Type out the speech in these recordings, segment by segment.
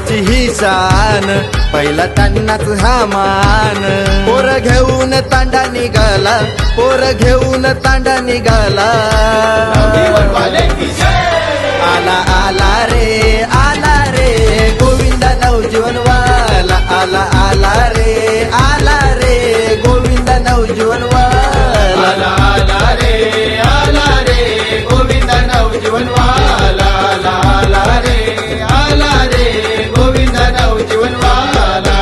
गावाची ही शान, पहिला त्यांनाच हा मान. पोर घेऊन तांडा निघाला, पोर घेऊन तांडा निघाला. आला आला रे आला रे गोविंदा नवजीवन वाला. आला आला रे गोविंदा नवजीवन वाला. आला रे गोविंदा नवजीवन वाला. आला रे गोविंदा नवजीवन वाला.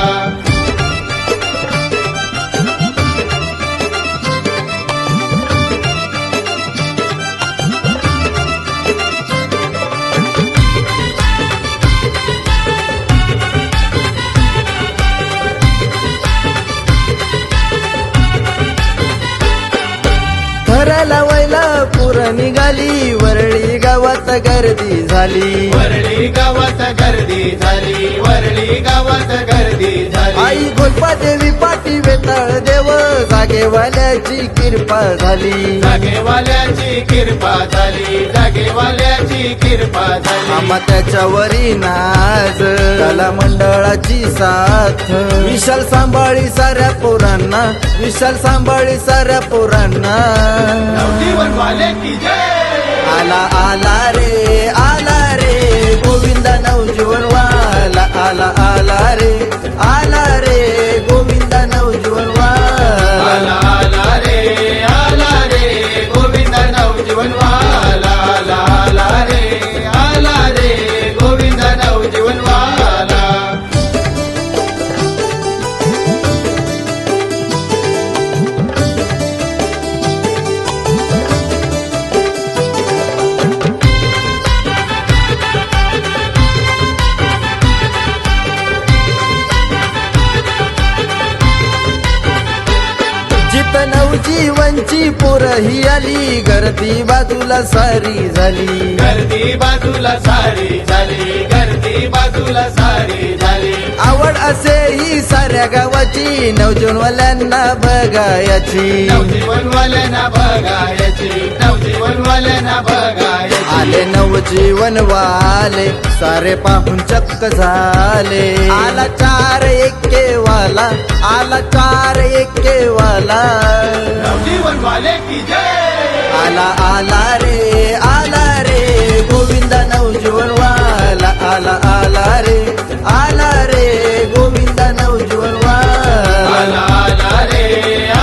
घराला वैला पुर निघाली, वरळी गावात गर्दी झाली. वरळी गावात गर्दी झाली. वरळी गावात गर्दी झाली. आई गोलपादेवी पाटी वेताळ देव, जागेवाल्याची कृपा झाली. जागेवाल्याची कृपा झाली. जागेवाल्याची कृपा झाली. आम्हा त्याच्यावरी नाच, कला मंडळाची साथ. विशाल सांभाळी साऱ्या पोरांना, विशाल सांभाळी साऱ्या पोरांना. नवजीवन वाले की जय. आला आला रे गोविंदा नवजीवन वाला. आला रे गोविंदा नवजीवन वाला. आला रे गोविंदा नवजीवन वाला. आला रे गोविंदा नवजीवन वाला. जित नवजीवनची पोर ही आली, गर्दी बाजूला सारी झाली. गर्दी बाजूला सारी झाली. गर्दी बाजूला सारी झाली. आवड असे ही साऱ्या गावाची, नवजीवनवाल्यांना बघायची. नवजीवनवाल्यांना बघायची. नवजीवनवाल्यांना बघायची. आले नवजीवन वाले, सारे पाहून चक्क झाले. आला 4 एके वाला, आला 4 एके वाला. नवजीवन वाले की जय. आला रे गोविंदा नवजीवन वाला. आला रे गोविंदा नवजीवन वाला.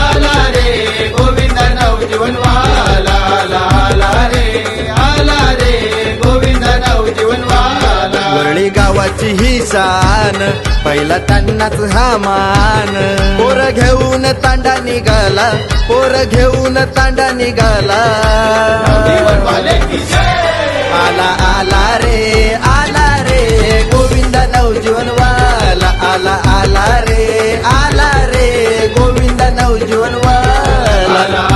आला रे गोविंदा नवजीवन वाला. आला रे गोविंदा नवजीवन वाला. वरळी गावाची ही शान, पहिला त्यांनाच हा मान. पोर घेऊन तांडा निघाला, पोर घेऊन तांडा निघाला. नवजीवन वाले की जय. आला रे गोविंदा नवजीवन वाला. आला रे गोविंदा नवजीवन वाला.